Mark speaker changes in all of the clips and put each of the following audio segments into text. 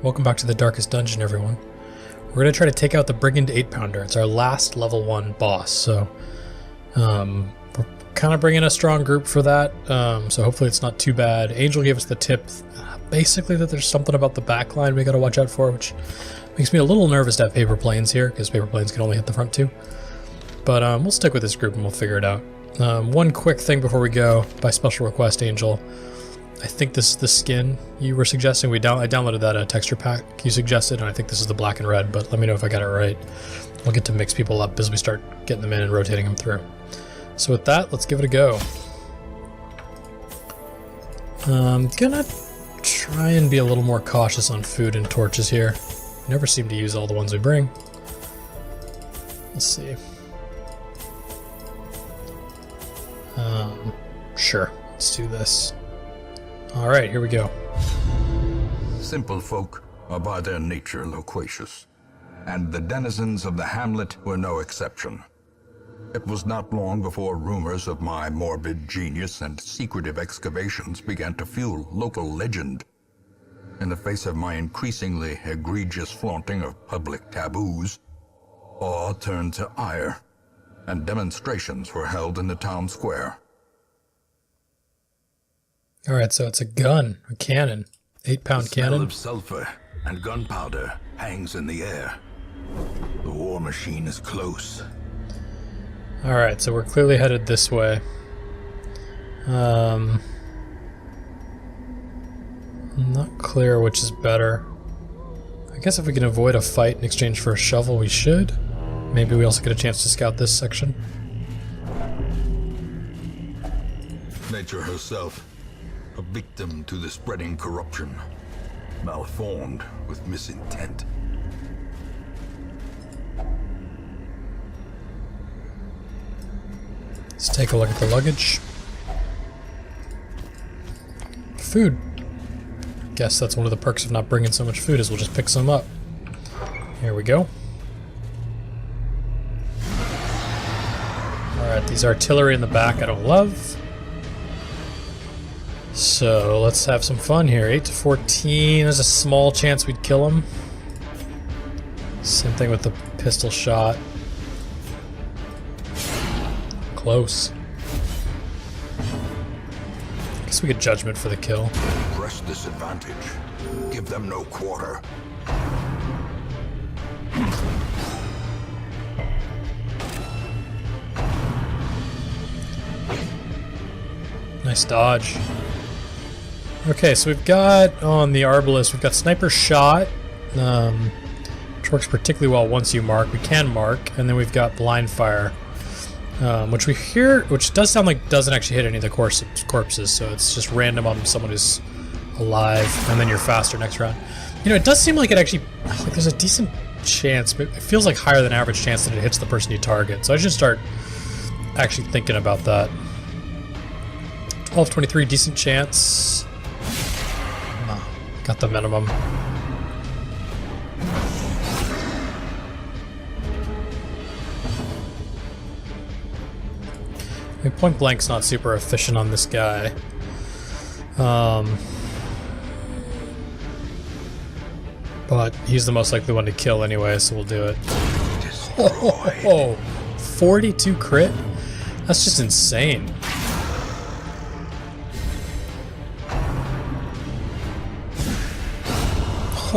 Speaker 1: Welcome back to the Darkest Dungeon, everyone. We're going to try to take out the Brigand 8-pounder. It's our last level 1 boss, so we're kind of bringing a strong group for that, so hopefully it's not too bad. Angel gave us the tip, basically, that there's something about the back line we got to watch out for, which makes me a little nervous to have paper planes here, because paper planes can only hit the front too. But we'll stick with this group and we'll figure it out. One quick thing before we go, by special request, Angel. I think this is the skin you were suggesting. I downloaded that texture pack you suggested, and I think this is the black and red, but let me know if I got it right. We'll get to mix people up as we start getting them in and rotating them through. So with that, let's give it a go. I'm gonna try and be a little more cautious on food and torches here. Never seem to use all the ones we bring. Let's see. Sure, let's do this. Alright, here we go.
Speaker 2: Simple folk are by their nature loquacious, and the denizens of the hamlet were no exception. It was not long before rumors of my morbid genius and secretive excavations began to fuel local legend. In the face of my increasingly egregious flaunting of public taboos, awe turned to ire, and demonstrations were held in the town square.
Speaker 1: Alright, so it's a gun, a cannon. 8-pound cannon.
Speaker 2: The smell of sulfur and gunpowder hangs in the air. The war machine is close.
Speaker 1: Alright, so we're clearly headed this way. Not clear which is better. I guess if we can avoid a fight in exchange for a shovel, we should. Maybe we also get a chance to scout this section.
Speaker 2: Nature herself, a victim to the spreading corruption, malformed with misintent.
Speaker 1: Let's take a look at the luggage. Food. Guess that's one of the perks of not bringing so much food, is we'll just pick some up. Here we go. Alright, these artillery in the back I don't love. So let's have some fun here. 8 to 14. There's a small chance we'd kill him. Same thing with the pistol shot. Close. Guess we get judgment for the kill.
Speaker 2: Press this advantage. Give them no quarter.
Speaker 1: Nice dodge. Okay, so we've got on the Arbalest, we've got sniper shot, which works particularly well once you mark. We can mark, and then we've got blind fire, which does sound like doesn't actually hit any of the corpses, so it's just random on someone who's alive, and then you're faster next round. You know, it does seem like it actually, like there's a decent chance, but it feels like higher than average chance that it hits the person you target, so I should start actually thinking about that. 12-23, decent chance. Got the minimum. I mean, point blank's not super efficient on this guy. But he's the most likely one to kill anyway, so we'll do it. Oh, 42 crit? That's just insane.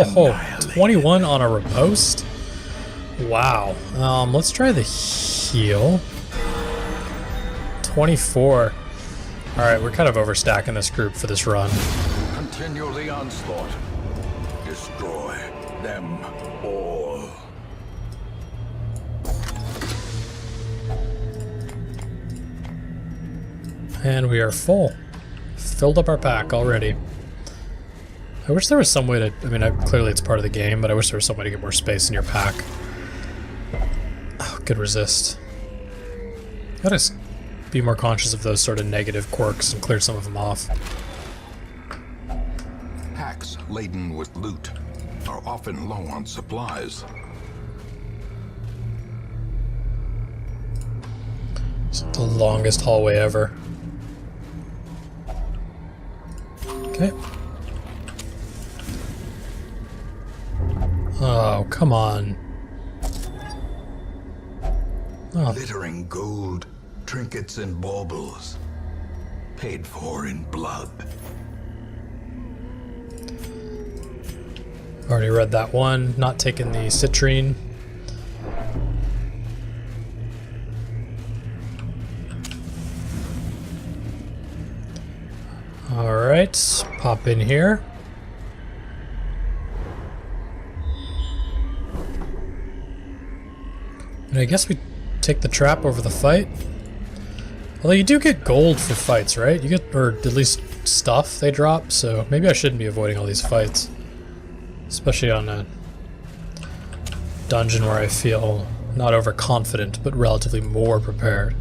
Speaker 1: Oh, 21 on a riposte? Wow. Let's try the heal. 24. Alright, we're kind of overstacking this group for this run.
Speaker 2: Continue the onslaught. Destroy them all.
Speaker 1: And we are full. Filled up our pack already. I wish there was some way to, I mean, clearly it's part of the game, but I wish there was some way to get more space in your pack. Oh, good resist. Gotta be more conscious of those sort of negative quirks and clear some of them off.
Speaker 2: Packs laden with loot are often low on supplies.
Speaker 1: It's the longest hallway ever. Okay. Oh, come on. Oh.
Speaker 2: Glittering gold, trinkets and baubles, paid for in blood.
Speaker 1: Already read that one. Not taking the citrine. Alright, pop in here. And I guess we take the trap over the fight. Although you do get gold for fights, right? You get, or at least stuff they drop, so maybe I shouldn't be avoiding all these fights. Especially on a dungeon where I feel not overconfident, but relatively more prepared.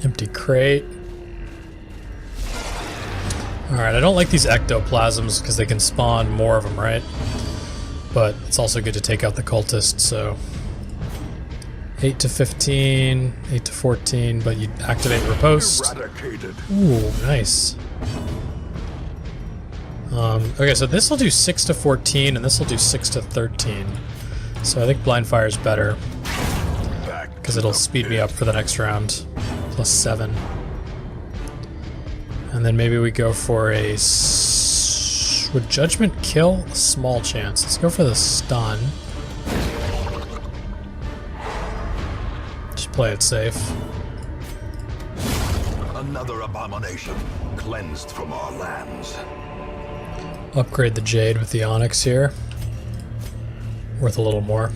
Speaker 1: Empty crate. Alright, I don't like these ectoplasms because they can spawn more of them, right? But it's also good to take out the cultist, so... 8 to 15, 8 to 14, but you activate riposte.
Speaker 2: Eradicated.
Speaker 1: Ooh, nice. Okay, so this will do 6 to 14, and this will do 6 to 13. So I think blind fire is better, because it'll speed me up for the next round. Plus 7. And then maybe we go for a... Would judgment kill? A small chance. Let's go for the stun. Just play it safe.
Speaker 2: Another abomination cleansed from our lands.
Speaker 1: Upgrade the jade with the onyx here. Worth a little more.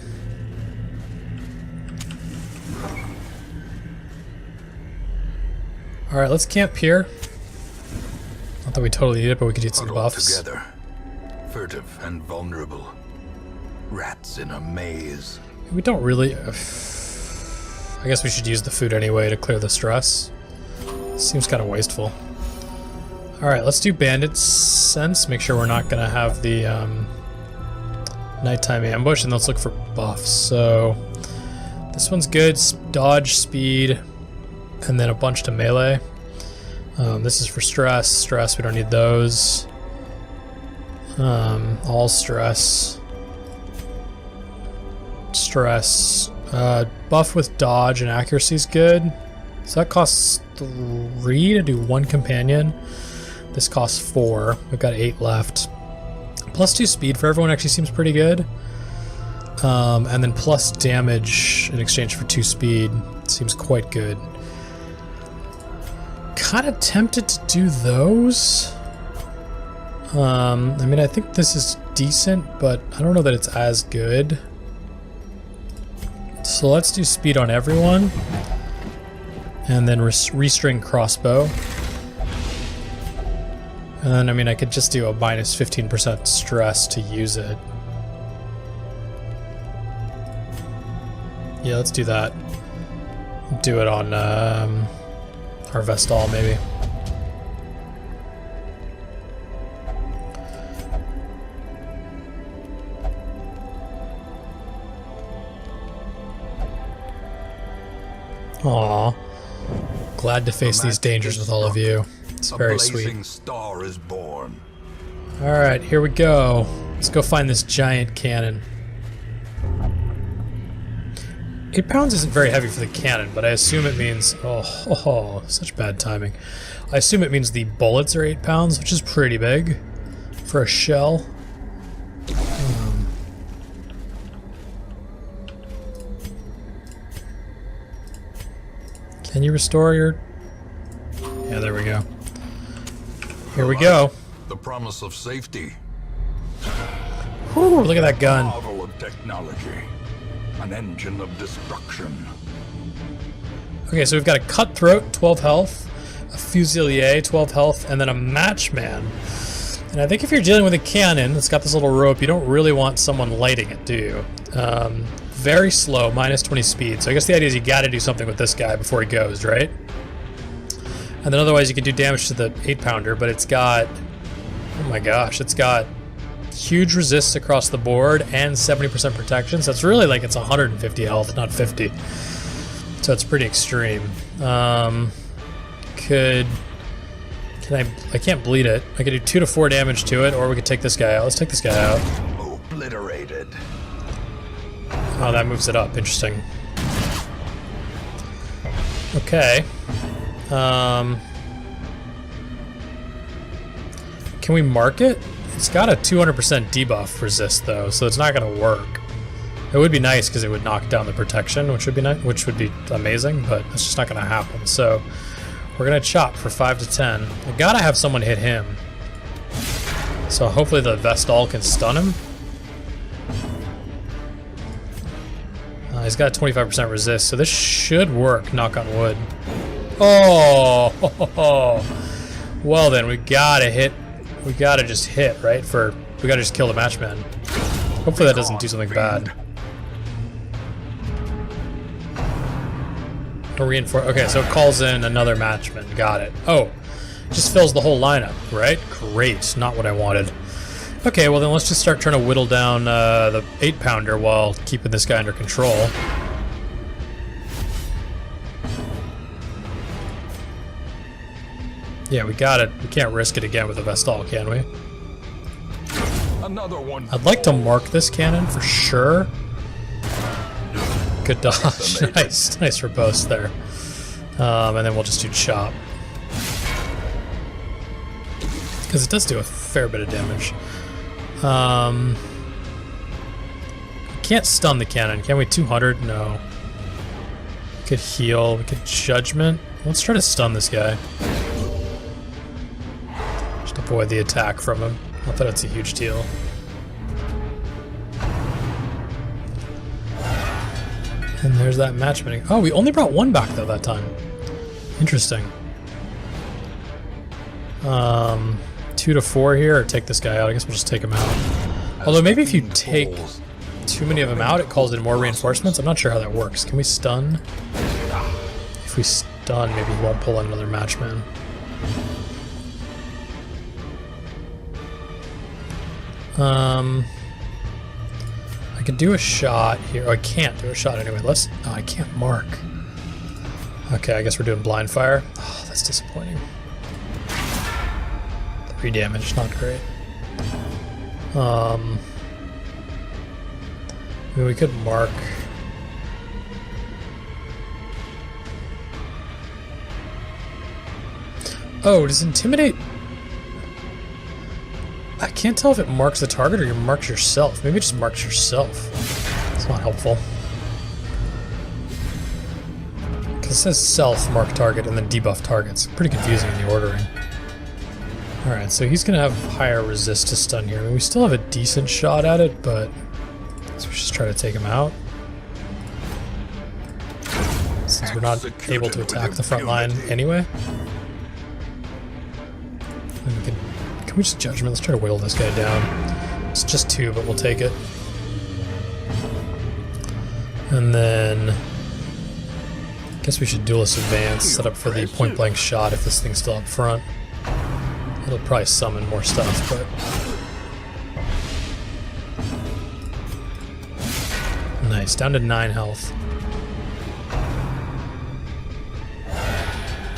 Speaker 1: Alright, let's camp here. Not that we totally need it, but we could get some buffs.
Speaker 2: Together, furtive and vulnerable. Rats in a maze.
Speaker 1: We don't really... I guess we should use the food anyway to clear the stress. Seems kind of wasteful. Alright, let's do bandit sense. Make sure we're not going to have the nighttime ambush, and let's look for buffs. So, this one's good. Dodge, speed, and then a bunch to melee. This is for stress. Stress, we don't need those. All stress. Stress. Buff with dodge and accuracy is good. So that costs 3 to do 1 companion. This costs 4. We've got 8 left. Plus 2 speed for everyone actually seems pretty good. And then plus damage in exchange for 2 speed seems quite good. Kind of tempted to do those. I mean, I think this is decent, but I don't know that it's as good. So let's do speed on everyone. And then restring crossbow. And then, I mean, I could just do a minus 15% stress to use it. Yeah, let's do that. Do it on our Vestal, maybe. Aww. Glad to face these dangers with all of you. It's very sweet.
Speaker 2: Star is born.
Speaker 1: Alright, here we go. Let's go find this giant cannon. 8 pounds isn't very heavy for the cannon, but I assume it means... Oh, such bad timing. I assume it means the bullets are 8 pounds, which is pretty big for a shell. Can you restore your... Yeah, there we go. Here we go.
Speaker 2: The promise of safety.
Speaker 1: Whew, look at that gun.
Speaker 2: Marvel of technology. An engine of destruction.
Speaker 1: Okay, so we've got a cutthroat, 12 health, a fusilier, 12 health, and then a matchman. And I think if you're dealing with a cannon that's got this little rope, you don't really want someone lighting it, do you? Very slow, minus 20 speed. So I guess the idea is you gotta do something with this guy before he goes, right? And then otherwise you can do damage to the 8-pounder, but it's got... Oh my gosh, it's got huge resists across the board and 70% protection. So it's really like it's 150 health, not 50. So it's pretty extreme. Could I can't bleed it. I could do 2 to 4 damage to it, or we could take this guy out. Let's take this guy out.
Speaker 2: Obliterated.
Speaker 1: Oh, that moves it up. Interesting. Okay. Can we mark it? It's got a 200% debuff resist though, so it's not going to work. It would be nice because it would knock down the protection, which would be nice, which would be amazing, but it's just not going to happen. So we're going to chop for 5 to 10. We gotta have someone hit him. So hopefully the Vestal can stun him. He's got 25% resist, so this should work, knock on wood. Oh, well then, we gotta hit. We gotta just hit, right? We gotta just kill the matchman. Hopefully that doesn't do something bad. Okay, so it calls in another matchman. Got it. Oh, just fills the whole lineup, right? Great, not what I wanted. Okay, well then let's just start trying to whittle down the 8-pounder while keeping this guy under control. Yeah, we got it. We can't risk it again with a Vestal, can we?
Speaker 2: Another one.
Speaker 1: I'd like to mark this cannon for sure. Good dodge. Nice. Nice riposte there. And then we'll just do chop. Because it does do a fair bit of damage. Can't stun the cannon, can we? 200? No. We could heal. We could judgment. Let's try to stun this guy. Just avoid the attack from him. Not that it's a huge deal. And there's that matchmaking. Oh, we only brought one back though that time. Interesting. 2 to 4 here, or take this guy out. I guess we'll just take him out. Although maybe if you take too many of them out, it calls in more reinforcements. I'm not sure how that works. Can we stun? If we stun, maybe he won't pull in another matchman. I could do a shot here. Oh, I can't do a shot anyway. Oh, I can't mark. Okay, I guess we're doing blind fire. Oh, that's disappointing. 3 damage, not great. I mean, we could mark. Oh, does intimidate? I can't tell if it marks the target or you marks yourself. Maybe it just marks yourself. It's not helpful. Because it says self, mark target, and then debuff targets. Pretty confusing in the ordering. Alright, so he's going to have higher resist to stun here. I mean, we still have a decent shot at it, but let's just try to take him out. Since we're not able to attack the front line anyway. And we can we just judgment? Let's try to whittle this guy down. It's just 2, but we'll take it. And then I guess we should duelist advance, set up for the point blank shot if this thing's still up front. It'll probably summon more stuff, but nice, down to 9 health.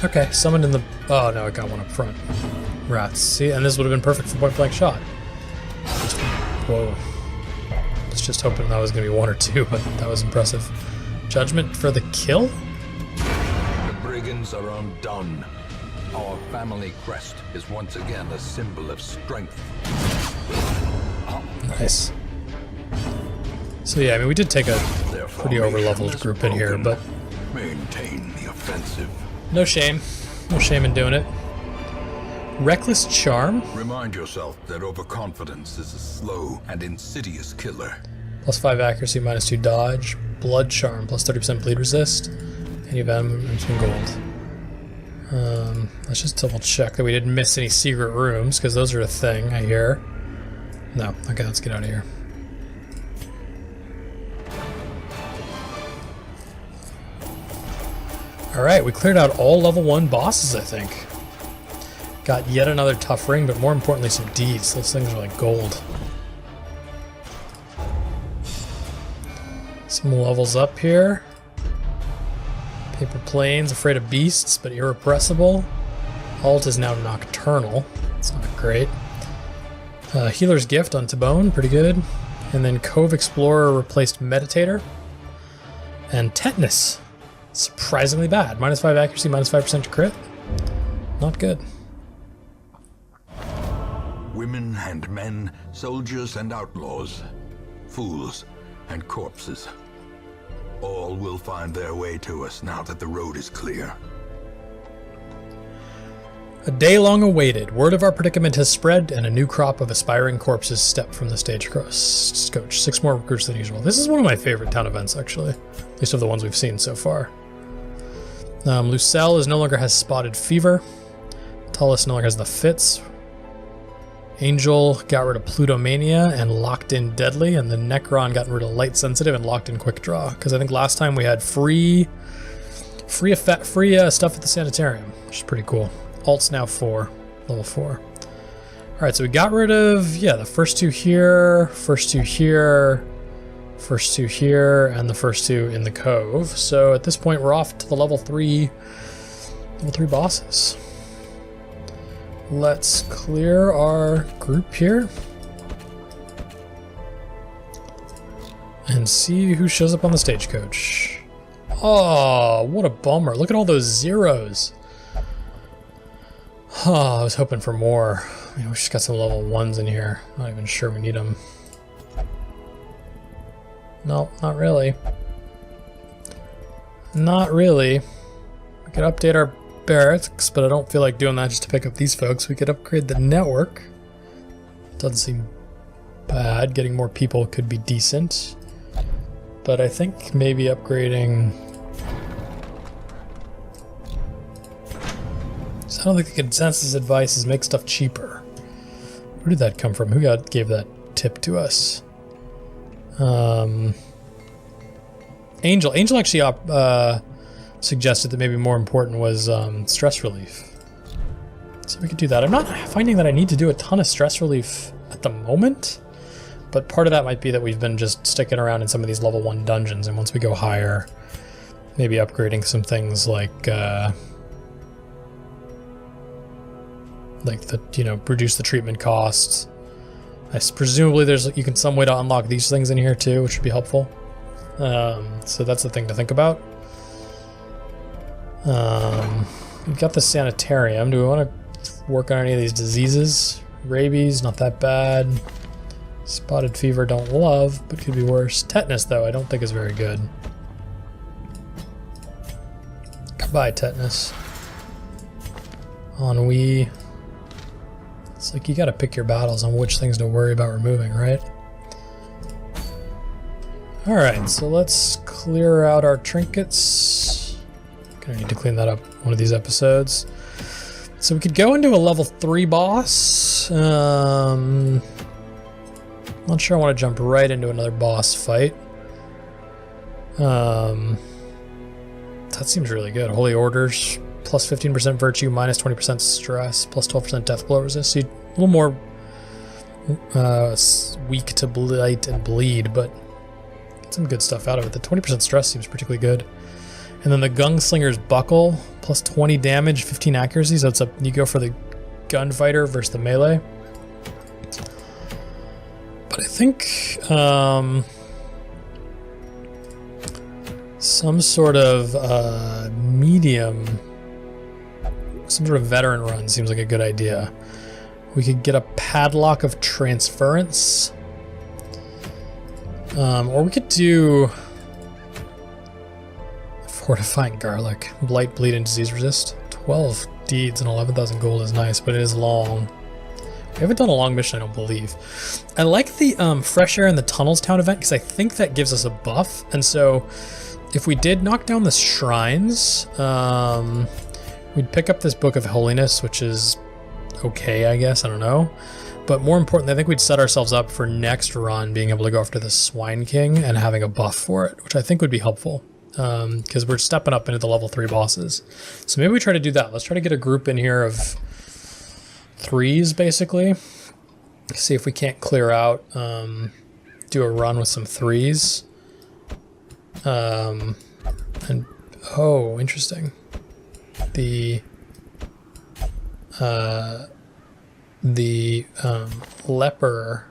Speaker 1: Okay, summoned in the... Oh no, I got one up front. Rats. See, and this would have been perfect for point blank shot. Whoa. I was just hoping that was going to be 1 or 2, but that was impressive. Judgment for the kill?
Speaker 2: The brigands are undone. Our family crest is once again a symbol of strength.
Speaker 1: Nice. So yeah, I mean, we did take a pretty over-leveled group in here, but
Speaker 2: maintain the offensive.
Speaker 1: No shame. No shame in doing it. Reckless Charm?
Speaker 2: Remind yourself that overconfidence is a slow and insidious killer.
Speaker 1: +5 accuracy, -2 dodge. Blood Charm, +30% bleed resist. Any venom and some gold. Let's just double check that we didn't miss any secret rooms, because those are a thing, I hear. No. Okay, let's get out of here. Alright, we cleared out all level 1 bosses, I think. Got yet another tough ring, but more importantly some deeds. Those things are like gold. Some levels up here. Paper Plains, afraid of beasts, but irrepressible. Alt is now Nocturnal. It's not great. Healer's Gift on Tabone, pretty good. And then Cove Explorer replaced Meditator. And Tetanus, surprisingly bad. -5 accuracy, -5% crit. Not good.
Speaker 2: Women and men, soldiers and outlaws, fools and corpses. All will find their way to us now that the road is clear.
Speaker 1: A day long awaited. Word of our predicament has spread, and a new crop of aspiring corpses step from the stagecoach. 6 more recruits than usual. This is one of my favorite town events, actually. At least of the ones we've seen so far. Lucelle no longer has spotted fever. Tullus no longer has the fits. Angel got rid of Plutomania and locked in Deadly, and the Necron got rid of Light Sensitive and locked in Quick Draw. Because I think last time we had free stuff at the Sanitarium, which is pretty cool. Alt's now 4, level 4. Alright, so we got rid of, the first 2 here, first 2 here, first 2 here, and the first 2 in the Cove. So at this point we're off to the level 3 bosses. Let's clear our group here. And see who shows up on the stagecoach. Oh, what a bummer. Look at all those zeros. Oh, I was hoping for more. We just got some level 1s in here. Not even sure we need them. No, not really. Not really. We could update our barracks, but I don't feel like doing that just to pick up these folks. We could upgrade the network. Doesn't seem bad. Getting more people could be decent. But I think maybe upgrading... So I don't think the consensus advice is make stuff cheaper. Where did that come from? Who gave that tip to us? Angel actually suggested that maybe more important was stress relief. So we could do that. I'm not finding that I need to do a ton of stress relief at the moment, but part of that might be that we've been just sticking around in some of these level 1 dungeons, and once we go higher, maybe upgrading some things like reduce the treatment costs. Presumably there's you can some way to unlock these things in here too, which would be helpful. So that's the thing to think about. We've got the Sanitarium. Do we want to work on any of these diseases? Rabies, not that bad. Spotted fever, don't love, but could be worse. Tetanus, though, I don't think is very good. Goodbye, tetanus. Ennui. It's like you gotta pick your battles on which things to worry about removing, right? Alright, so let's clear out our trinkets. Gonna need to clean that up one of these episodes. So we could go into a level 3 boss. Not sure I want to jump right into another boss fight. That seems really good. Holy Orders, plus 15% virtue, minus 20% stress, plus 12% death blow resist. So a little more weak to blight and bleed, but get some good stuff out of it. The 20% stress seems particularly good. And then the Gunslinger's Buckle, plus 20 damage, 15 accuracy. So you go for the gunfighter versus the melee. But I think some sort of medium, some sort of veteran run seems like a good idea. We could get a Padlock of Transference. Or we could do Fortifying Garlic. Blight, Bleed, and Disease Resist. 12 deeds and 11,000 gold is nice, but it is long. We haven't done a long mission, I don't believe. I like the Fresh Air in the Tunnels town event because I think that gives us a buff. And so if we did knock down the shrines, we'd pick up this Book of Holiness, which is okay, I guess. I don't know. But more importantly, I think we'd set ourselves up for next run being able to go after the Swine King and having a buff for it, which I think would be helpful. Because we're stepping up into the level 3 bosses. So maybe we try to do that. Let's try to get a group in here of 3s, basically. See if we can't clear out, do a run with some 3s. And, oh, interesting. The the leper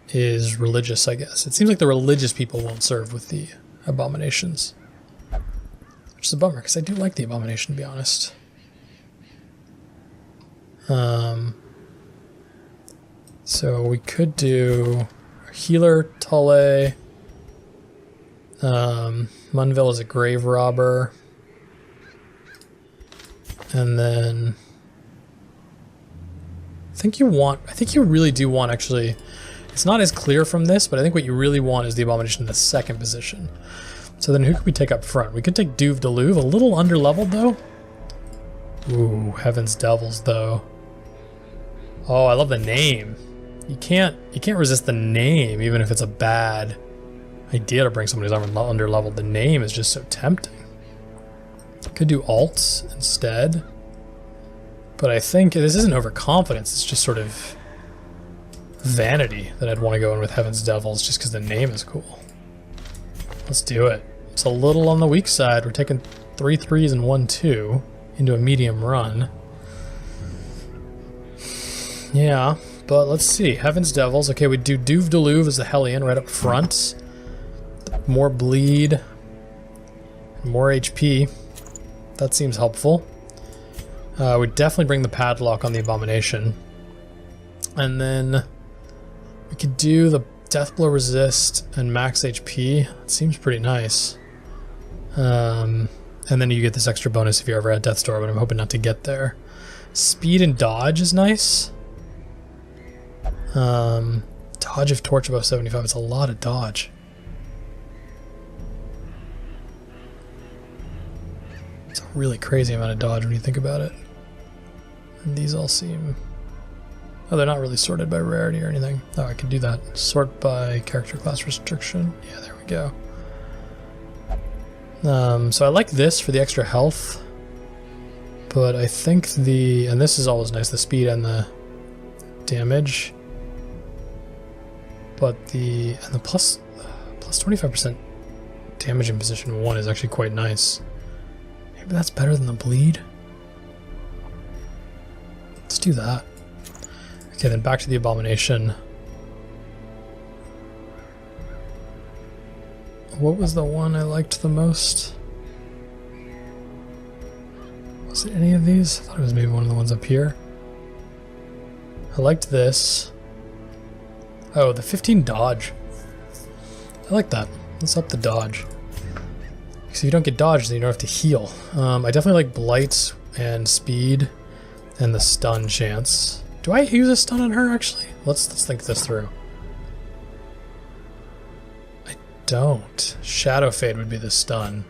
Speaker 1: is religious, I guess. It seems like the religious people won't serve with the abominations. Which is a bummer, because I do like the abomination, to be honest. So we could do healer, Tulle. Munville is a grave robber. And then I think you really do want, actually, it's not as clear from this, but I think what you really want is the abomination in the second position. So then who could we take up front? We could take Duve de Louvre, a little under-leveled though. Ooh, Heaven's Devils though. Oh, I love the name. You can't resist the name, even if it's a bad idea to bring somebody who's under-leveled. The name is just so tempting. Could do alts instead. But I think this isn't overconfidence, it's just sort of vanity that I'd want to go in with Heaven's Devils just because the name is cool. Let's do it. It's a little on the weak side. We're taking 3 3s and 1 2 into a medium run. Yeah, but let's see. Heaven's Devils. Okay, we do Duve de Louvre as the Hellion right up front. More bleed. More HP. That seems helpful. We definitely bring the Padlock on the Abomination. And then we could do the Deathblow Resist and max HP. That seems pretty nice. And then you get this extra bonus if you're ever at Death's Door, but I'm hoping not to get there. Speed and dodge is nice. Dodge of torch above 75. It's a lot of dodge. It's a really crazy amount of dodge when you think about it. And these all seem... Oh, they're not really sorted by rarity or anything. Oh, I could do that. Sort by character class restriction. Yeah, there we go. So I like this for the extra health. But I think the... And this is always nice, the speed and the damage. But the... And the plus 25% damage in position 1 is actually quite nice. Maybe that's better than the bleed. Let's do that. Okay, then back to the Abomination. What was the one I liked the most? Was it any of these? I thought it was maybe one of the ones up here. I liked this. Oh, the 15 dodge. I like that. Let's up the dodge. So if you don't get dodged, then you don't have to heal. I definitely like blight and speed and the stun chance. Do I use a stun on her, actually? Let's think this through. I don't. Shadow Fade would be the stun.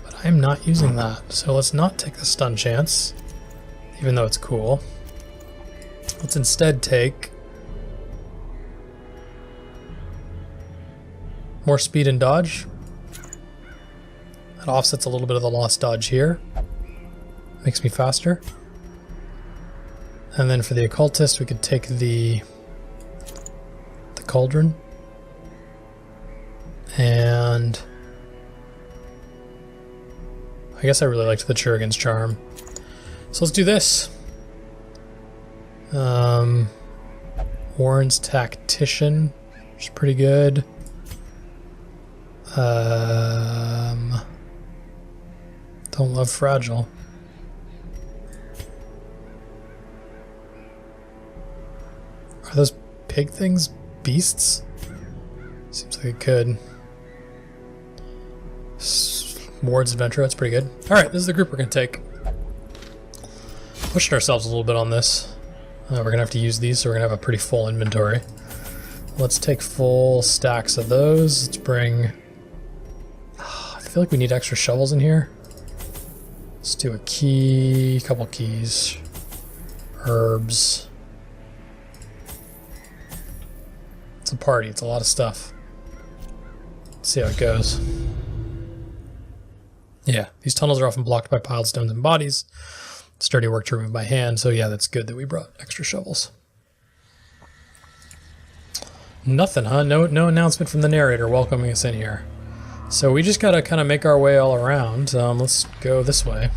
Speaker 1: But I'm not using that. So let's not take the stun chance, even though it's cool. Let's instead take more speed and dodge. That offsets a little bit of the lost dodge here. Makes me faster. And then for the occultist, we could take the cauldron. And I guess I really liked the Churrigan's Charm. So let's do this. Warren's Tactician, which is pretty good. Don't love Fragile. Are those pig things beasts? Seems like it could. Ward's Adventure, that's pretty good. Alright, this is the group we're going to take. Pushing ourselves a little bit on this. We're going to have to use these, so we're going to have a pretty full inventory. Let's take full stacks of those. Let's bring... I feel like we need extra shovels in here. Let's do a key, a couple keys. Herbs. It's a party, it's a lot of stuff. Let's see how it goes. Yeah, these tunnels are often blocked by piled stones and bodies. Sturdy work to remove by hand, so yeah, that's good that we brought extra shovels. Nothing, huh? No announcement from the narrator welcoming us in here. So we just gotta kind of make our way all around. Let's go this way.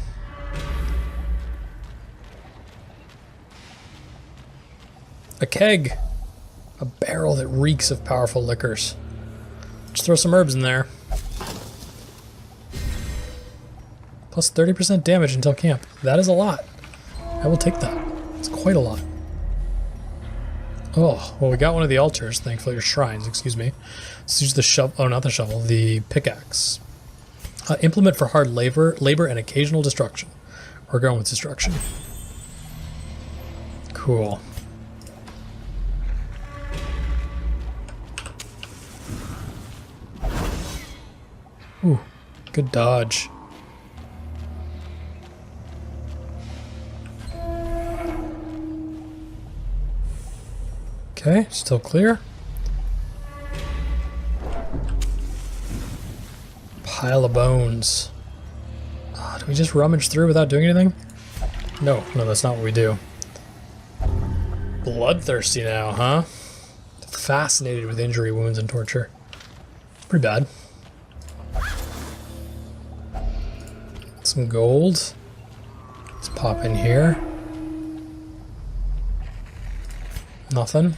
Speaker 1: A keg. A barrel that reeks of powerful liquors. Just throw some herbs in there. Plus 30% damage until camp. That is a lot. I will take that. It's quite a lot. Oh, well, we got one of the altars, thankfully, or shrines, excuse me. Let's use the shovel. Oh, not the shovel, the pickaxe. Implement for hard labor and occasional destruction. We're going with destruction. Cool. Ooh, good dodge. Okay, still clear. Pile of bones. Oh, do we just rummage through without doing anything? No, that's not what we do. Bloodthirsty now, huh? Fascinated with injury, wounds, and torture. Pretty bad. Some gold. Let's pop in here. Nothing.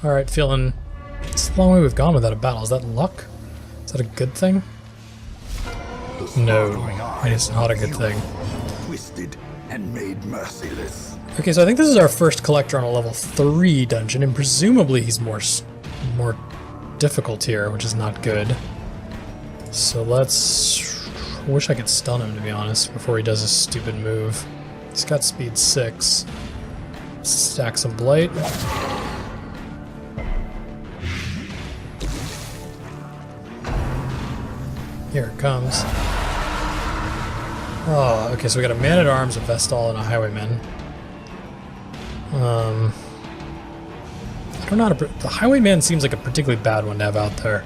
Speaker 1: Alright, feeling... It's a long way we've gone without a battle. Is that luck? Is that a good thing? No, it is not a good thing.
Speaker 2: Twisted and made merciless.
Speaker 1: Okay, so I think this is our first collector on a level 3 dungeon, and presumably he's more difficult here, which is not good. So let's... I wish I could stun him, to be honest, before he does his stupid move. He's got speed 6. Stack some blight. Here it comes. Oh, okay, so we got a man-at-arms, a Vestal, and a highwayman. I don't know how to... The highwayman seems like a particularly bad one to have out there.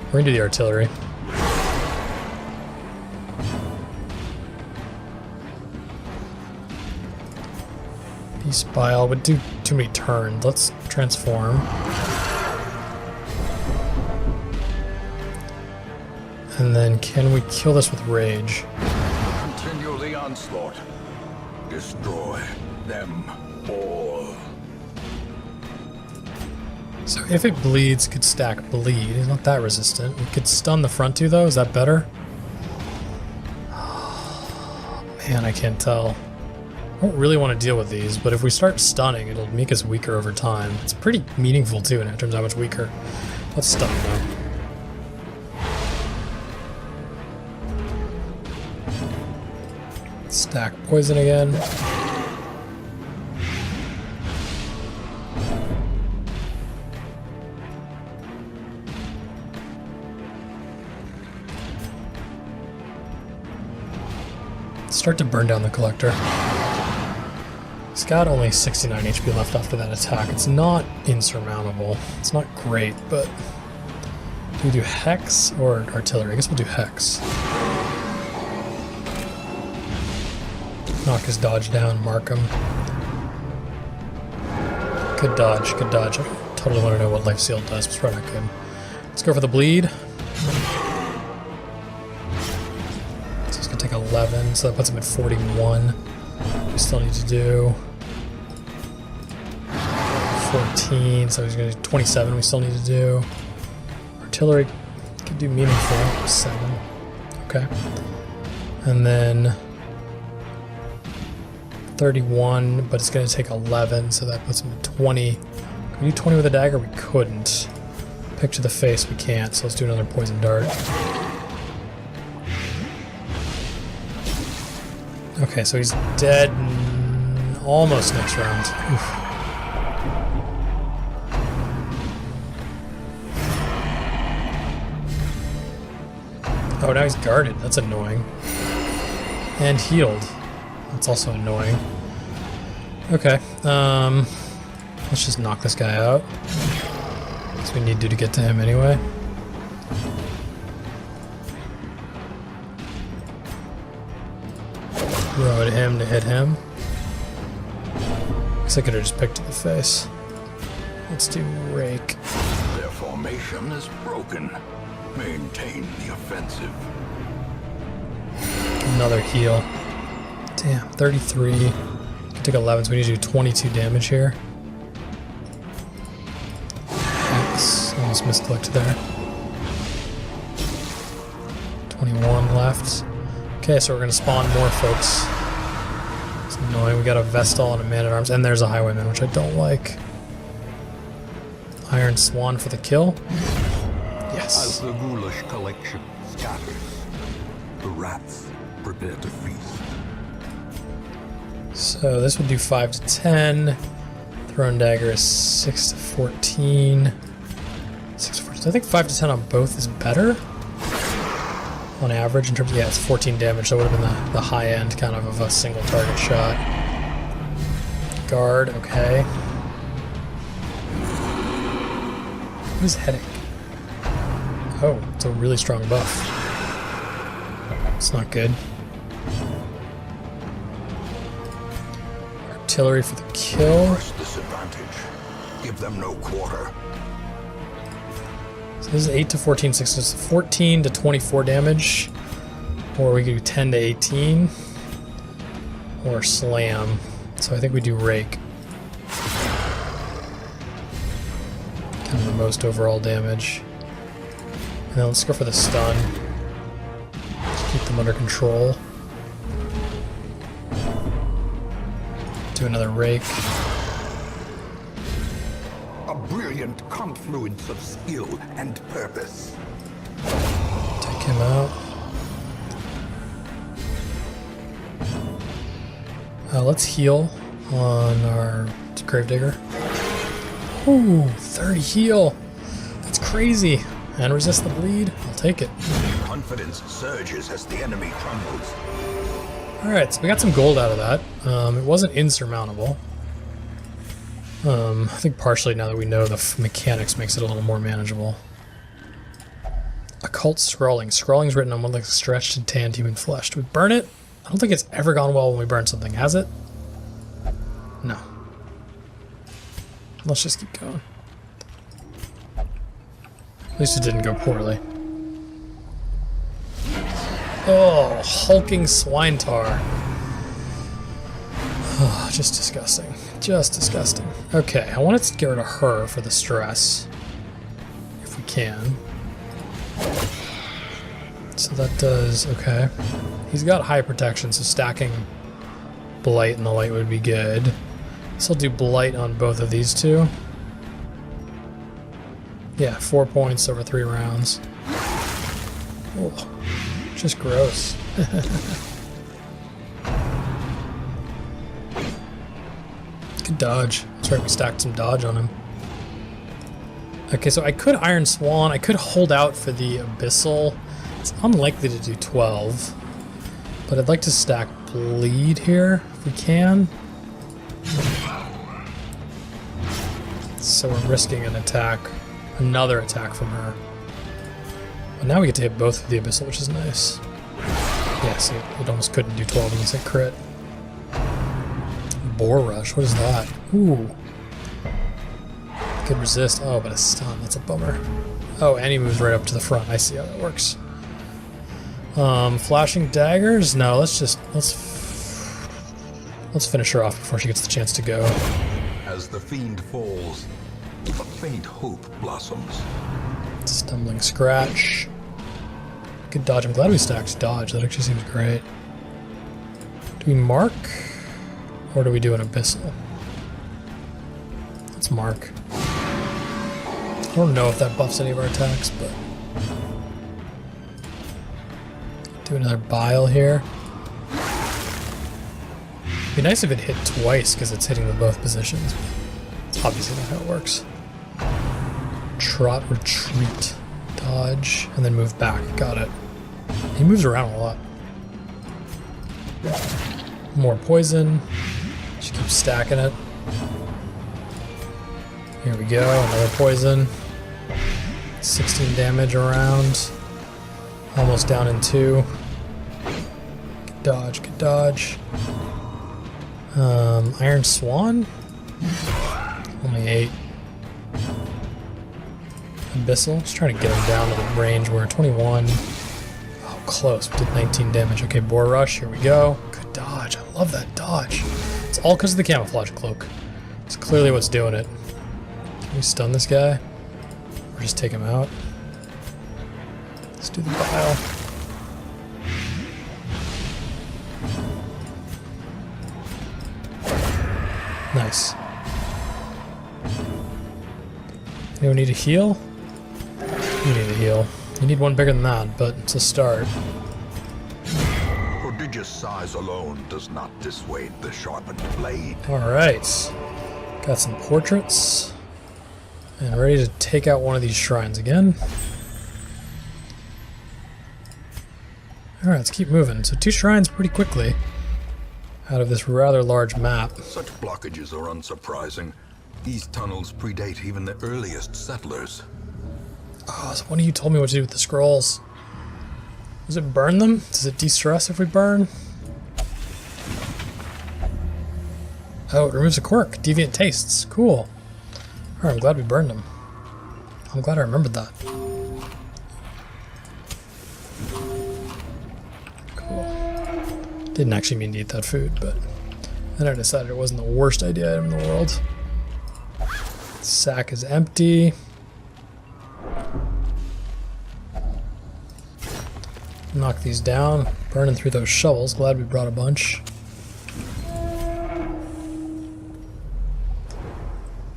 Speaker 1: We're gonna do the artillery. Beast Bile would do too many turns. Let's transform. And then can we kill this with rage?
Speaker 2: Continue the onslaught. Destroy them all.
Speaker 1: So if it bleeds, could stack bleed. He's not that resistant. We could stun the front two though. Is that better? Oh, man, I can't tell. I don't really want to deal with these, but if we start stunning, it'll make us weaker over time. It's pretty meaningful too in terms of how much weaker. Let's stun though. Stack poison again. Start to burn down the collector. He's got only 69 HP left after that attack. It's not insurmountable. It's not great, but do we do Hex or Artillery? I guess we'll do Hex. Knock his dodge down, mark him. Good dodge, good dodge. I totally want to know what Life Seal does, but it's probably not good. Let's go for the bleed. So it's going to take 11, so that puts him at 41. We still need to do 14, so he's going to do 27 we still need to do. Artillery could do meaningful, 7. Okay. And then 31, but it's going to take 11, so that puts him at 20. Can we do 20 with a dagger? We couldn't. Pick to the face, we can't, so let's do another poison dart. Okay, so he's dead almost next round. Oof. Oh, now he's guarded. That's annoying. And healed. That's also annoying. Okay, let's just knock this guy out. Because we need to get to him anyway. Throw at him to hit him. Guess I could have just picked to the face. Let's do Rake.
Speaker 2: Their formation is broken. Maintain the offensive.
Speaker 1: Another heal. Damn, 33. Could take 11, so we need to do 22 damage here. misclicked there. 21 left. Okay, so we're gonna spawn more folks. It's annoying. We got a Vestal and a Man-at-Arms, and there's a Highwayman, which I don't like. Iron Swan for the kill. Yes.
Speaker 2: As the ghoulish collection scatters, the rats prepare to feast.
Speaker 1: So this would do 5 to 10. Thrown dagger is 6 to 14. 6 to 14. So I think 5 to 10 on both is better. On average, in terms of, yeah, it's 14 damage, so it would have been the high end kind of a single target shot. Guard, okay. What is headache? Oh, it's a really strong buff. It's not good. Artillery for the kill.
Speaker 2: First disadvantage. Give them no quarter.
Speaker 1: So this is 8 to 14, 6 to 14 to 24 damage. Or we could do 10 to 18. Or slam. So I think we do rake. Kind of the most overall damage. And then let's go for the stun. Just keep them under control. Do another rake.
Speaker 2: A brilliant confluence of skill and purpose.
Speaker 1: Take him out. Let's heal on our Gravedigger. Ooh, 30 heal. That's crazy. And resist the bleed. I'll take it.
Speaker 2: Confidence surges as the enemy crumbles.
Speaker 1: Alright, so we got some gold out of that. It wasn't insurmountable. I think partially now that we know the mechanics makes it a little more manageable. Occult Scrawling. Scrawling's written on one like stretched and tanned human flesh. Do we burn it? I don't think it's ever gone well when we burn something, has it? No. Let's just keep going. At least it didn't go poorly. Oh, hulking swine tar. Oh, just disgusting. Just disgusting. Okay, I wanted to get rid of her for the stress. If we can. So that does, okay. He's got high protection, so stacking Blight and the light would be good. So I'll do Blight on both of these two. Yeah, 4 points over 3 rounds. Oh, just gross. Good dodge. That's right, we stacked some dodge on him. Okay, so I could Iron Swan. I could hold out for the Abyssal. It's unlikely to do 12. But I'd like to stack Bleed here, if we can. So we're risking an attack. Another attack from her. But now we get to hit both of the Abyssal, which is nice. Yeah, see, it almost couldn't do 12 unless it crit. Boar Rush, what is that? Ooh. Could resist. Oh, but a stun, that's a bummer. Oh, and he moves right up to the front. I see how that works. Flashing daggers? No, let's finish her off before she gets the chance to go.
Speaker 2: As the fiend falls, a faint hope blossoms.
Speaker 1: Stumbling Scratch. Good dodge. I'm glad we stacked dodge. That actually seems great. Do we mark? Or do we do an Abyssal? Let's mark. I don't know if that buffs any of our attacks, but... Do another Bile here. It'd be nice if it hit twice, because it's hitting the both positions. It's obviously not how it works. Trot, retreat, dodge, and then move back. Got it. He moves around a lot. More poison. Just keep stacking it. Here we go, another poison. 16 damage around. Almost down in 2. Good dodge, good dodge. Iron Swan? Only 8. Abyssal, just trying to get him down to the range. We're at 21. Oh, close. We did 19 damage. Okay, Boar Rush, here we go. Good dodge. I love that dodge. It's all because of the camouflage cloak. It's clearly what's doing it. Can we stun this guy? Or just take him out. Let's do the bile. Nice. Anyone need a heal? You need a heal. You need one bigger than that, but it's a start.
Speaker 2: Prodigious size alone does not dissuade the sharpened blade.
Speaker 1: Alright. Got some portraits. And ready to take out one of these shrines again. Alright, let's keep moving. So 2 shrines pretty quickly out of this rather large map.
Speaker 2: Such blockages are unsurprising. These tunnels predate even the earliest settlers.
Speaker 1: Oh, so one of you told me what to do with the scrolls. Does it burn them? Does it de-stress if we burn? Oh, it removes a quirk. Deviant tastes. Cool. Alright, I'm glad we burned them. I'm glad I remembered that. Cool. Didn't actually mean to eat that food, but then I decided it wasn't the worst idea item in the world. Sack is empty. Knock these down. Burning through those shovels. Glad we brought a bunch.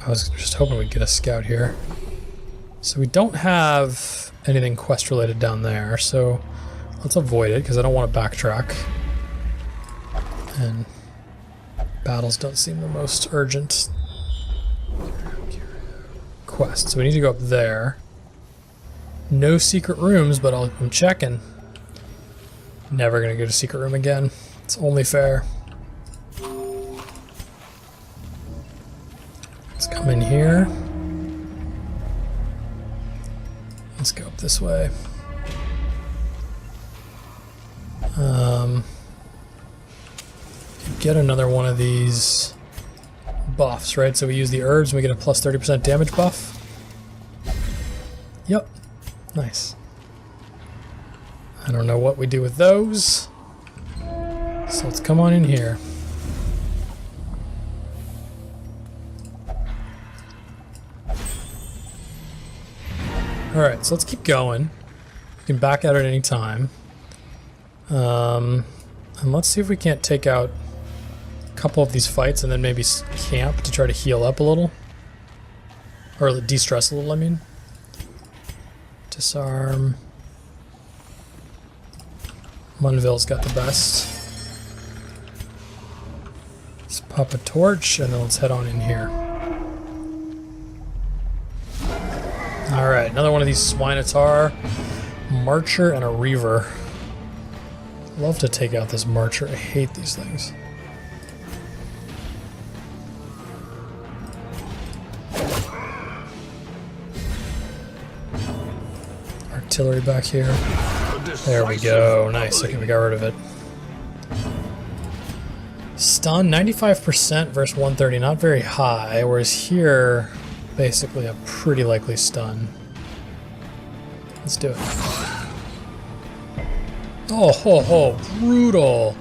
Speaker 1: I was just hoping we'd get a scout here. So we don't have anything quest related down there, so let's avoid it because I don't want to backtrack. And battles don't seem the most urgent quest. So we need to go up there. No secret rooms, but I'm checking. Never gonna get a secret room again. It's only fair. Let's come in here. Let's go up this way. Get another one of these buffs, right? So we use the herbs and we get a plus 30% damage buff. Yep. Nice. I don't know what we do with those. So let's come on in here. Alright, so let's keep going. We can back out at any time. And let's see if we can't take out a couple of these fights and then maybe camp to try to heal up a little. Or de-stress a little, I mean. Disarm. Munville's got the best. Let's pop a torch and then let's head on in here. Alright, another one of these Swinotar. Marcher and a Reaver. Love to take out this Marcher. I hate these things. Artillery back here. There we go. Nice. Okay, we got rid of it. Stun, 95% versus 130. Not very high, whereas here, basically a pretty likely stun. Let's do it. Oh, ho, ho. Brutal.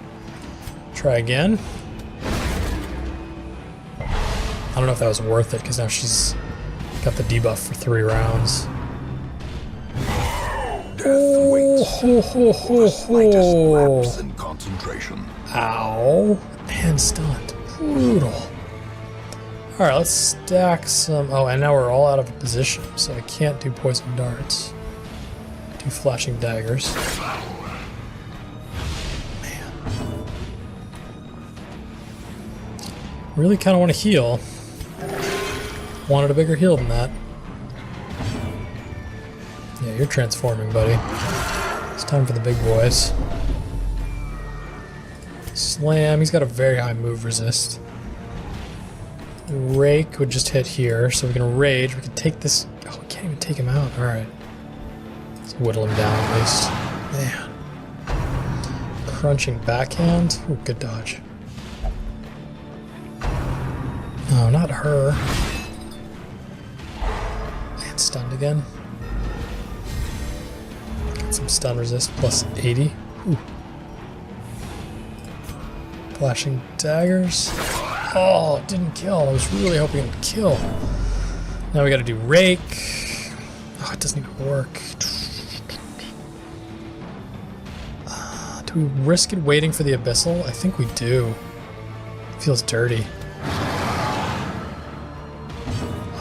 Speaker 1: Try again. I don't know if that was worth it, because now she's got the debuff for 3 rounds. Oh, ho, ho, ho, ho.
Speaker 2: In concentration.
Speaker 1: Ow. And stunned. Brutal. Alright, let's stack some... Oh, and now we're all out of position, so I can't do poison darts. Do flashing daggers. Man. Really kind of want to heal. Wanted a bigger heal than that. Yeah, you're transforming, buddy. It's time for the big boys. Slam. He's got a very high move resist. Rake would just hit here, so we can rage. We can take this... Oh, we can't even take him out. Alright. Let's whittle him down at least. Man. Crunching backhand. Ooh, good dodge. No, not her. And stunned again. Got some stun resist, plus 80. Ooh. Flashing daggers. Oh, it didn't kill. I was really hoping it would kill. Now we gotta do Rake. Oh, it doesn't even work. Do we risk it waiting for the abyssal? I think we do. It feels dirty.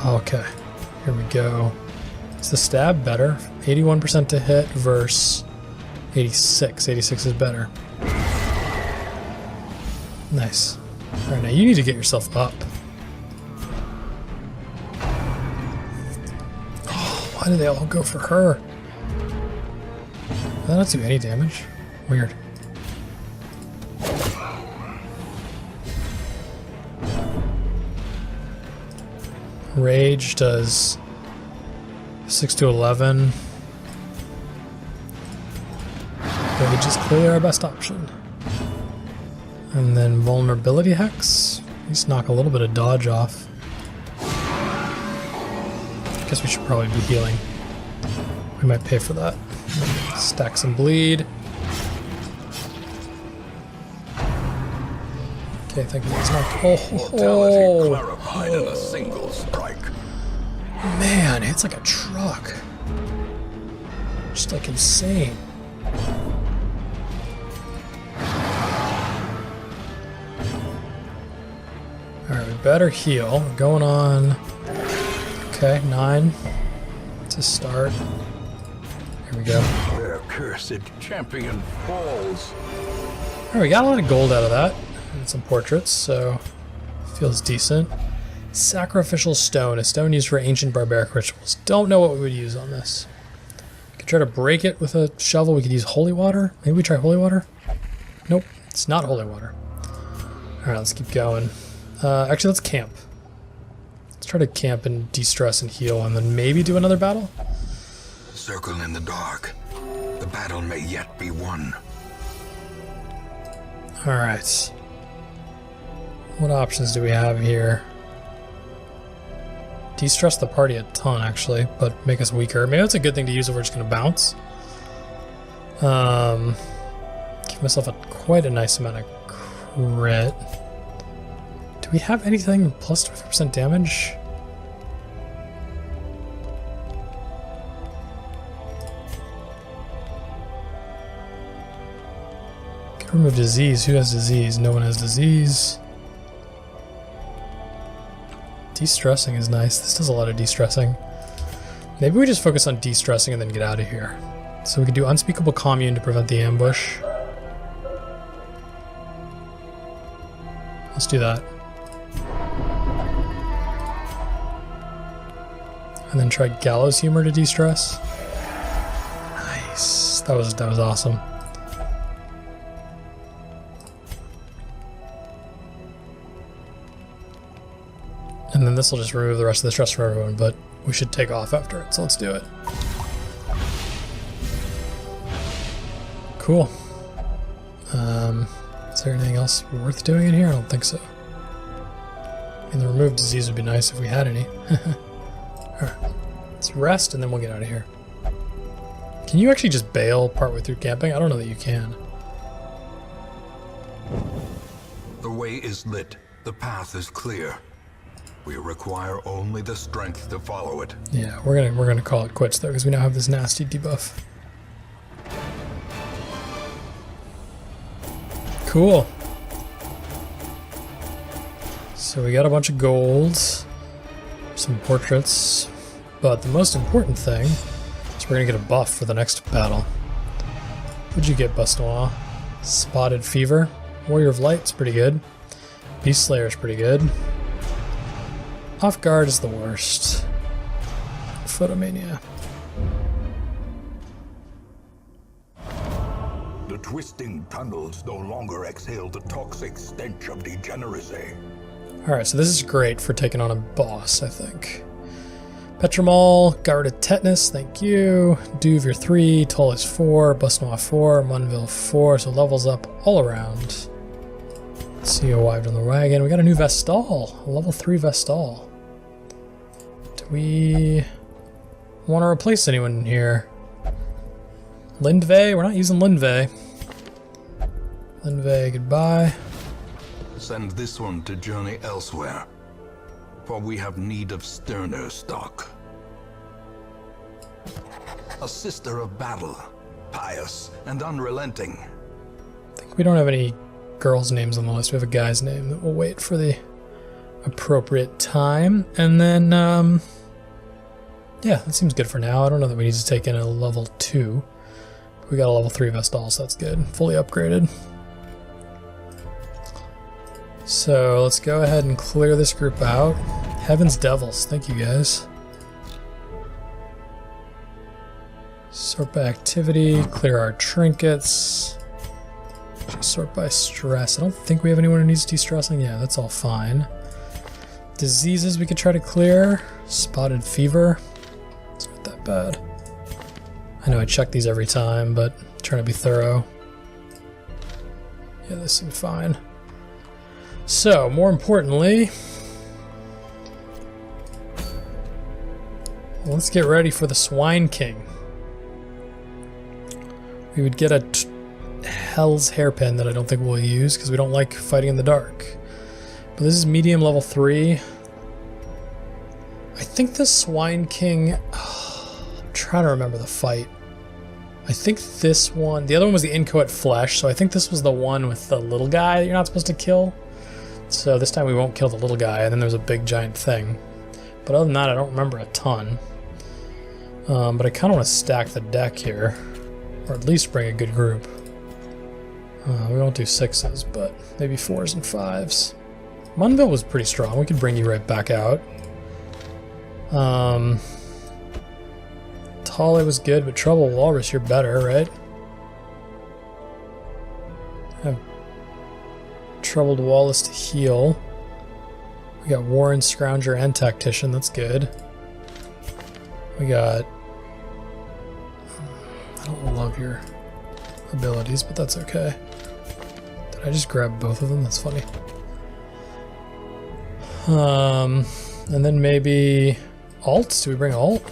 Speaker 1: Okay, here we go. Is the stab better? 81% to hit versus 86. 86 is better. Nice. Alright, now you need to get yourself up. Oh, why do they all go for her? Did that not do any damage? Weird. Rage does 6 to 11. Rage is clearly our best option. And then vulnerability hex. Just knock a little bit of dodge off. Guess we should probably be healing. We might pay for that. Stack some bleed. Okay, thank you. It's not.
Speaker 2: Mortality clarified in a single strike.
Speaker 1: Man, it's like a truck. Just like insane. Alright, we better heal. We're going on. Okay, 9 to start. Here we go.
Speaker 2: Their cursed champion falls.
Speaker 1: Alright, we got a lot of gold out of that. And some portraits, so feels decent. Sacrificial stone, a stone used for ancient barbaric rituals. Don't know what we would use on this. We could try to break it with a shovel. We could use holy water. Maybe we try holy water? Nope, it's not holy water. Alright, let's keep going. Actually, let's camp. Let's try to camp and de-stress and heal, and then maybe do another battle?
Speaker 2: Circle in the dark. The battle may yet be won.
Speaker 1: Alright. What options do we have here? De-stress the party a ton, actually, but make us weaker. Maybe that's a good thing to use if we're just going to bounce. Give myself quite a nice amount of crit. Do we have anything plus 25% damage? Can remove disease. Who has disease? No one has disease. De-stressing is nice. This does a lot of de-stressing. Maybe we just focus on de-stressing and then get out of here. So we can do Unspeakable Commune to prevent the ambush. Let's do that. And then try Gallows Humor to de-stress. Nice. That was awesome. And then this will just remove the rest of the stress from everyone, but we should take off after it, so let's do it. Cool. Is there anything else worth doing in here? I don't think so. I mean, the removed disease would be nice if we had any. Alright, let's rest and then we'll get out of here. Can you actually just bail partway through camping? I don't know that you can.
Speaker 2: The way is lit. The path is clear. We require only the strength to follow it.
Speaker 1: Yeah, we're gonna call it quits though, because we now have this nasty debuff. Cool. So we got a bunch of gold, some portraits, but the most important thing is we're gonna get a buff for the next battle. What'd you get, Busnois? Spotted Fever. Warrior of Light's pretty good. Beast Slayer's pretty good. Off guard is the worst. Photomania.
Speaker 2: The twisting tunnels no longer exhale the toxic stench of degeneracy.
Speaker 1: Alright, so this is great for taking on a boss, I think. Petramol, got rid of Tetanus, thank you. Duve, you're 3, Toll is 4, Busnois 4, Munville 4, so levels up all around. See you arrived on the wagon. We got a new Vestal, a level 3 Vestal. Do we want to replace anyone here? Lindvey? We're not using Lindvey. Lindvey, goodbye.
Speaker 2: Send this one to journey elsewhere, for we have need of sterner stock. A sister of battle, pious and unrelenting.
Speaker 1: I think we don't have any girls' names on the list. We have a guy's name that we'll wait for the appropriate time. And then, yeah, that seems good for now. I don't know that we need to take in a level 2. We got a level 3 Vestal, so that's good. Fully upgraded. So let's go ahead and clear this group out. Heaven's Devils, thank you guys. Sort by activity, clear our trinkets. Sort by stress. I don't think we have anyone who needs de-stressing. Yeah, that's all fine. Diseases we could try to clear. Spotted fever. It's not that bad. I know I check these every time, but I'm trying to be thorough. Yeah, this seems fine. So, more importantly, let's get ready for the Swine King. We would get a Hell's Hairpin that I don't think we'll use because we don't like fighting in the dark. But this is medium level 3. I think the Swine King... I'm trying to remember the fight. I think this one... The other one was the Inchoate Flesh, so I think this was the one with the little guy that you're not supposed to kill. So this time we won't kill the little guy, and then there's a big giant thing. But other than that, I don't remember a ton. But I kind of want to stack the deck here. Or at least bring a good group. We won't do 6s, but maybe 4s and 5s. Munville was pretty strong. We could bring you right back out. Tale was good, but Trouble Walrus, you're better, right? Have Troubled Wallace to heal. We got Warren, Scrounger, and Tactician. That's good. We got... I don't love your abilities, but that's okay. Did I just grab both of them? That's funny. And then maybe alts? Do we bring alt?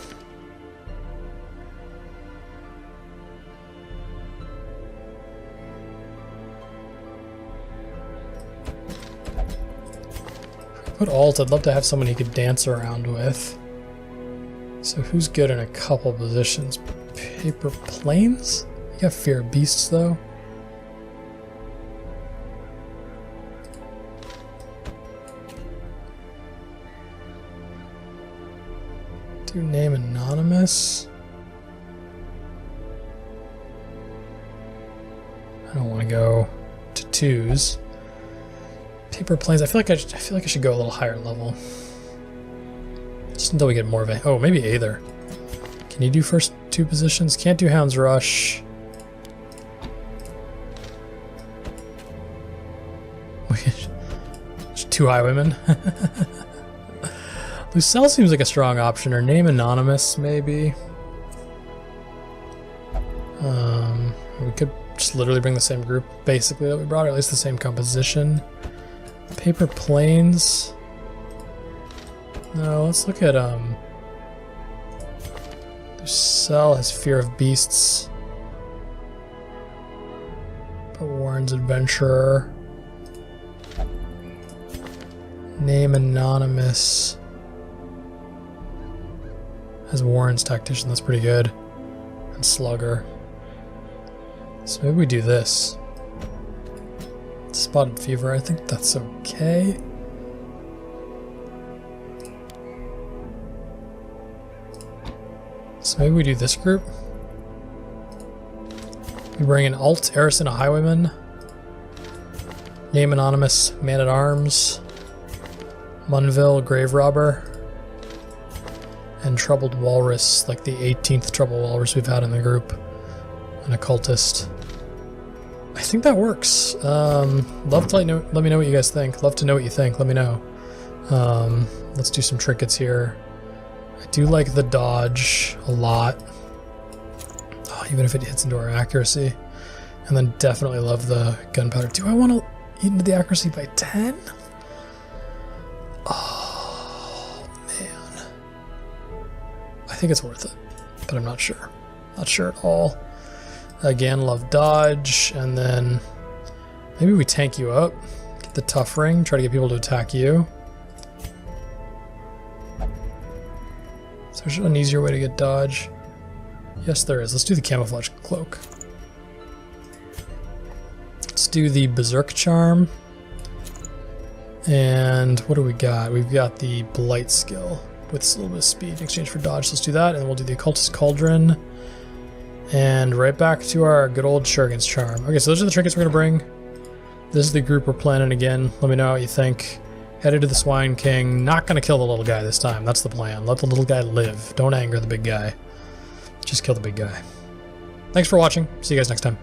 Speaker 1: If we put alt, I'd love to have someone he could dance around with. So who's good in a couple positions? Paper Planes? You got Fear of Beasts though. Do name anonymous. I don't want to go to 2s. Paper Planes. I feel like I should go a little higher level. Just until we get more of a... Oh, maybe Aether. Can you do first 2 positions? Can't do Hound's Rush. There's 2 Highwaymen. Lucelle seems like a strong option. Her name anonymous, maybe. We could just literally bring the same group, basically, that we brought, or at least the same composition. Paper Planes. No, let's look at Lucelle has Fear of Beasts. But Warren's Adventurer. Name anonymous. Has Warren's Tactician, that's pretty good. And Slugger. So maybe we do this. Spotted Fever, I think that's okay. So maybe we do this group. We bring in Alt, Arison, a Highwayman. Name anonymous, Man-at-Arms. Munville, Grave Robber. And Troubled Walrus, like the 18th Troubled Walrus we've had in the group. An Occultist. I think that works. Love to let me know what you guys think. Love to know what you think. Let me know. Let's do some trinkets here. I do like the dodge a lot. Oh, even if it hits into our accuracy. And then definitely love the gunpowder. Do I want to eat into the accuracy by 10? Oh, man. I think it's worth it, but I'm not sure. Not sure at all. Again, love dodge, and then maybe we tank you up. Get the tough ring, try to get people to attack you. So there's an easier way to get dodge. Yes, there is. Let's do the camouflage cloak. Let's do the berserk charm. And what do we got? We've got the blight skill with a little bit of speed in exchange for dodge. So let's do that, and we'll do the occultist cauldron. And right back to our good old Shuriken's charm. Okay, so those are the trinkets we're going to bring. This is the group we're planning again. Let me know what you think. Headed to the Swine King. Not going to kill the little guy this time. That's the plan. Let the little guy live. Don't anger the big guy. Just kill the big guy. Thanks for watching. See you guys next time.